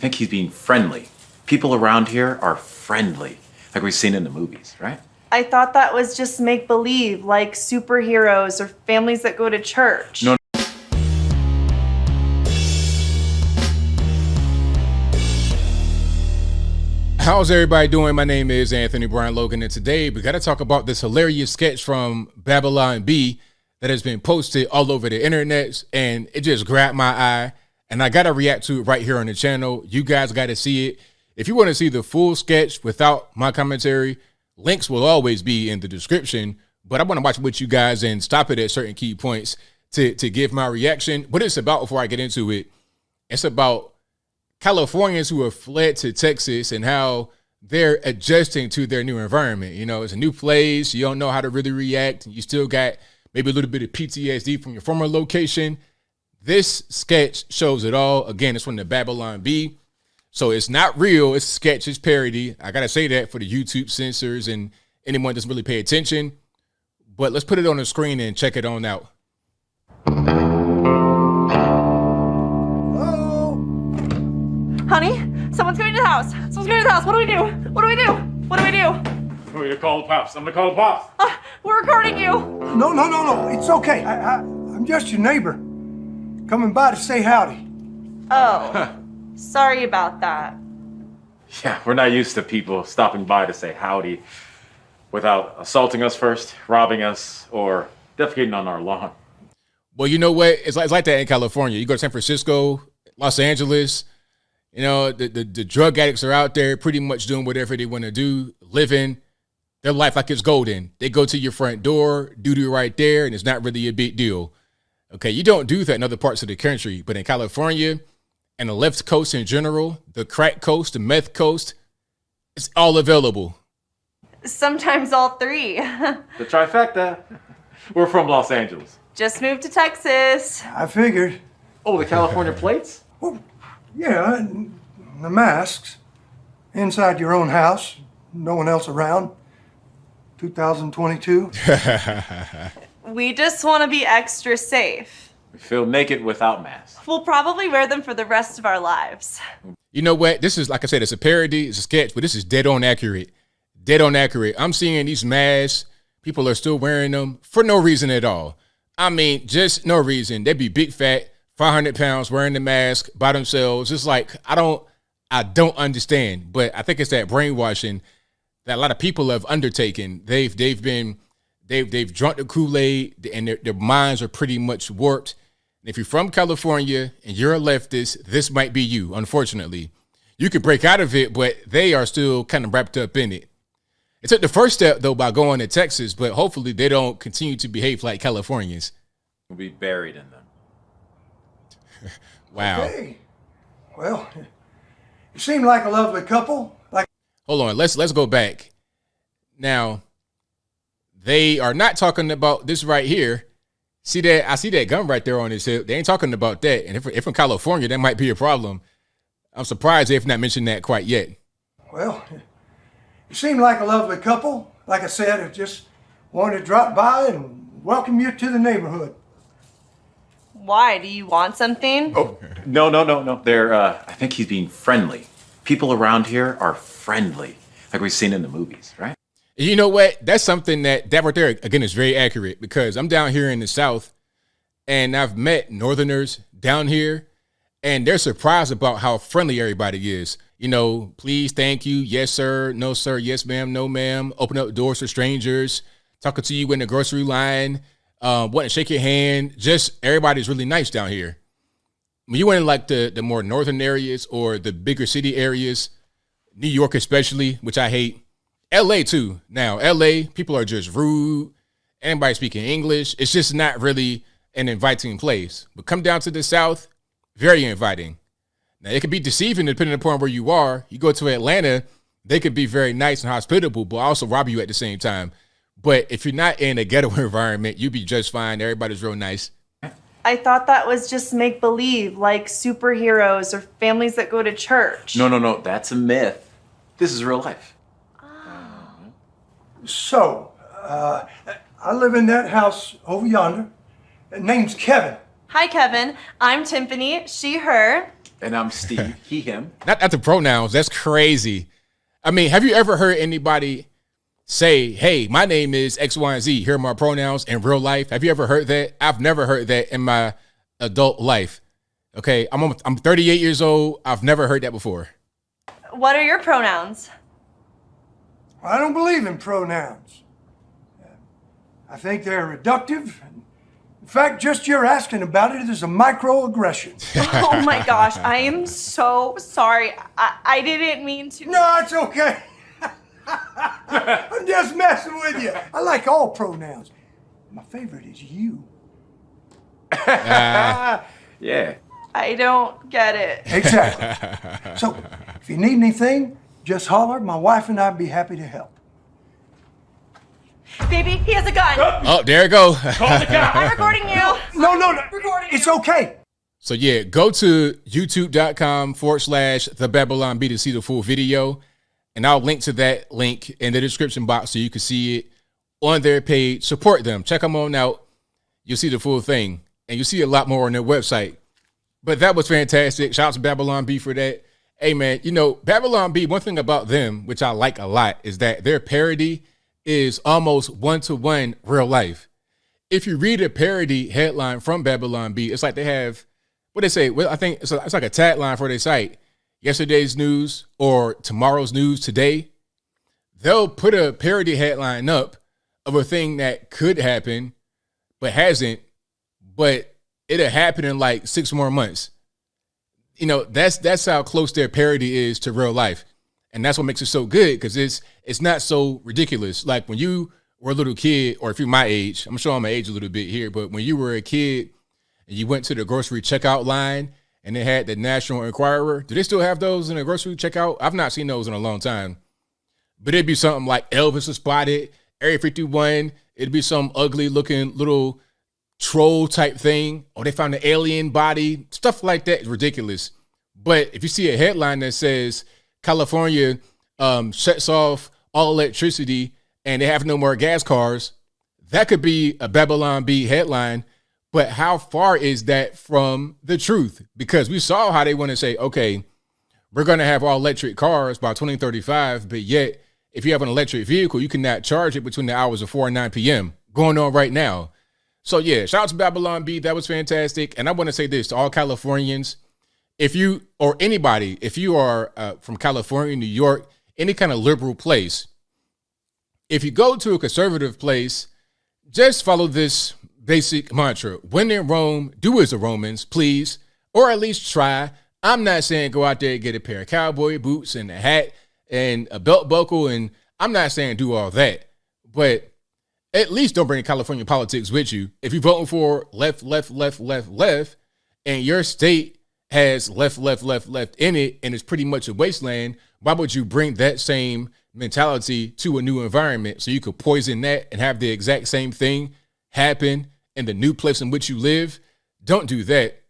think he's being friendly. People around here are friendly, like we've seen in the movies, right? I thought that was just make-believe, like superheroes or families that go to church. No. How's everybody doing? My name is Anthony Brian Logan, and today we got to talk about this hilarious sketch from Babylon Bee that has been posted all over the internet, and it just grabbed my eye, and I got to react to it right here on the channel. You guys got to see it. If you want to see the full sketch without my commentary, links will always be in the description, but I want to watch it with you guys and stop it at certain key points to give my reaction. What it's about before I get into it, it's about Californians who have fled to Texas and how they're adjusting to their new environment. You know, it's a new place. You don't know how to really react. You still got maybe a little bit of PTSD from your former location. This sketch shows it all. Again, it's from the Babylon Bee. So it's not real. It's a sketch. It's parody. I got to say that for the YouTube censors and anyone that doesn't really pay attention. But let's put it on the screen and check it on out. Honey, someone's going to the house. Someone's going to the house. What do we do? What do we do? What do we do? We're gonna call the pops. I'm gonna call the pops. We're recording you. No. It's okay. I'm just your neighbor. Coming by to say howdy. Oh, sorry about that. Yeah, we're not used to people stopping by to say howdy without assaulting us first, robbing us, or defecating on our lawn. Well, you know what? It's like that in California. You go to San Francisco, Los Angeles, you know, the drug addicts are out there pretty much doing whatever they want to do, living their life like it's golden. They go to your front door, duty right there, and it's not really a big deal. Okay, you don't do that in other parts of the country, but in California and the left coast in general, the crack coast, the meth coast, it's all available. Sometimes all three. The trifecta. We're from Los Angeles. Just moved to Texas. I figured. Oh, the California plates? Well, yeah, the masks. Inside your own house. No one else around. 2022. We just want to be extra safe. We feel naked without masks. We'll probably wear them for the rest of our lives. You know what? This is, like I said, it's a parody, it's a sketch, but this is dead on accurate. Dead on accurate. I'm seeing these masks. People are still wearing them for no reason at all. I mean, just no reason. They'd be big, fat, 500 pounds wearing the mask by themselves. It's like, I don't understand, but I think it's that brainwashing that a lot of people have undertaken. They've drunk the Kool-Aid and their minds are pretty much warped. And if you're from California and you're a leftist, this might be you, unfortunately. You could break out of it, but they are still kind of wrapped up in it. It took the first step, though, by going to Texas, but hopefully they don't continue to behave like Californians. We'll be buried in them. Wow. Okay. Well, you seem like a lovely couple. Hold on, let's go back. Now, they are not talking about this right here. See that? I see that gun right there on his hip. They ain't talking about that. And if from California, that might be a problem. I'm surprised they've not mentioned that quite yet. Well, you seem like a lovely couple. Like I said, I just wanted to drop by and welcome you to the neighborhood. Why? Do you want something? Oh, no. I think he's being friendly. People around here are friendly, like we've seen in the movies, right? You know what? That's something that right there, again, is very accurate because I'm down here in the South and I've met Northerners down here and they're surprised about how friendly everybody is. You know, please, thank you, yes, sir, no, sir, yes, ma'am, no, ma'am, open up doors for strangers, talking to you in the grocery line, wanting to shake your hand. Just everybody's really nice down here. When you went in like the more northern areas or the bigger city areas, New York especially, which I hate, LA too. Now, LA, people are just rude. Anybody speaking English, it's just not really an inviting place. But come down to the South, very inviting. Now, it can be deceiving depending upon where you are. You go to Atlanta, they could be very nice and hospitable, but also rob you at the same time. But if you're not in a ghetto environment, you'll be just fine. Everybody's real nice. I thought that was just make-believe, like superheroes or families that go to church. No. That's a myth. This is real life. So, I live in that house over yonder. Name's Kevin. Hi, Kevin. I'm Tiffany, she, her. And I'm Steve, he, him. Not the pronouns. That's crazy. I mean, have you ever heard anybody say, hey, my name is X, Y, and Z. Here are my pronouns in real life? Have you ever heard that? I've never heard that in my adult life. Okay, I'm 38 years old. I've never heard that before. What are your pronouns? I don't believe in pronouns. I think they're reductive. In fact, just your asking about it is a microaggression. Oh my gosh, I am so sorry. I didn't mean to. No, it's okay. I'm just messing with you. I like all pronouns. My favorite is you. Yeah. I don't get it. Exactly. So, if you need anything, just holler. My wife and I'd be happy to help. Baby, he has a gun. Oh, there it go. Call the guy. I'm recording you. No. Recording It's you. okay. So yeah, go to youtube.com/The Babylon Bee to see the full video. And I'll link to that link in the description box so you can see it on their page. Support them. Check them on out. You'll see the full thing. And you'll see a lot more on their website. But that was fantastic. Shout out to Babylon Bee for that. Hey, man, you know, Babylon Bee, one thing about them, which I like a lot, is that their parody is almost one-to-one real life. If you read a parody headline from Babylon Bee, it's like they have, what they say, well, I think it's like a tagline for their site. Yesterday's news or tomorrow's news today. They'll put a parody headline up of a thing that could happen, but hasn't, but it'll happen in like 6 more months. You know, that's how close their parody is to real life. And that's what makes it so good, because it's not so ridiculous. Like when you were a little kid, or if you're my age, I'm showing my age a little bit here, but when you were a kid and you went to the grocery checkout line and they had the National Enquirer, do they still have those in the grocery checkout? I've not seen those in a long time. But it'd be something like Elvis was spotted, Area 51. It'd be some ugly looking little troll type thing, or they found an alien body. Stuff like that is ridiculous. But if you see a headline that says California shuts off all electricity and they have no more gas cars, that could be a Babylon Bee headline. But how far is that from the truth? Because we saw how they want to say, okay, we're going to have all electric cars by 2035, but yet if you have an electric vehicle, you cannot charge it between the hours of 4 and 9 p.m. going on right now. So yeah, shout out to Babylon Bee. That was fantastic. And I want to say this to all Californians. If you, or anybody, if you are from California, New York, any kind of liberal place, if you go to a conservative place, just follow this basic mantra. When in Rome, do as the Romans, please, or at least try. I'm not saying go out there and get a pair of cowboy boots and a hat and a belt buckle, and I'm not saying do all that, but at least don't bring California politics with you. If you're voting for left, and your state has left in it, and it's pretty much a wasteland, why would you bring that same mentality to a new environment so you could poison that and have the exact same thing happen in the new place in which you live? Don't do that.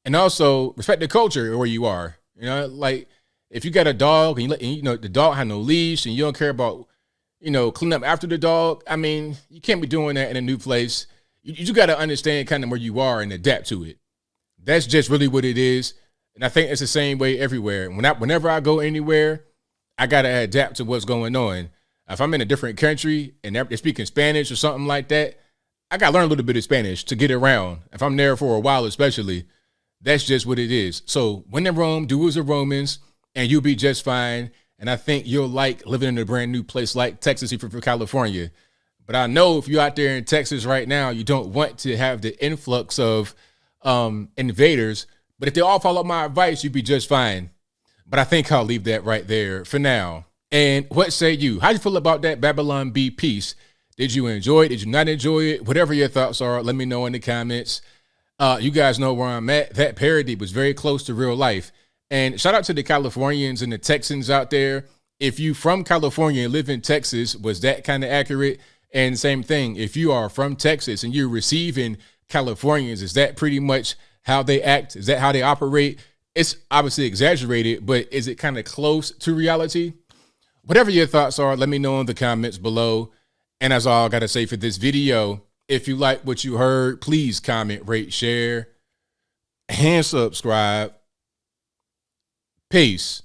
And also respect the culture where you are. You know, like if you got a dog and the dog had no leash and you don't care about, clean up after the dog, I mean, you can't be doing that in a new place. You got to understand kind of where you are and adapt to it. That's just really what it is. And I think it's the same way everywhere. Whenever I go anywhere, I got to adapt to what's going on. If I'm in a different country and they're speaking Spanish or something like that, I got to learn a little bit of Spanish to get around. If I'm there for a while, especially, that's just what it is. So when in Rome, do as the Romans, and you'll be just fine. And I think you'll like living in a brand new place like Texas, if you're from California. But I know if you're out there in Texas right now, you don't want to have the influx of invaders. But if they all follow my advice, you'd be just fine. But I think I'll leave that right there for now. And what say you? How do you feel about that Babylon Bee piece? Did you enjoy it? Did you not enjoy it? Whatever your thoughts are, let me know in the comments. You guys know where I'm at. That parody was very close to real life. And shout out to the Californians and the Texans out there. If you from California and live in Texas, was that kind of accurate? And same thing, if you are from Texas and you're receiving Californians, is that pretty much how they act? Is that how they operate? It's obviously exaggerated, but is it kind of close to reality? Whatever your thoughts are, let me know in the comments below. And that's all I got to say for this video. If you like what you heard, please comment, rate, share, and subscribe. Peace.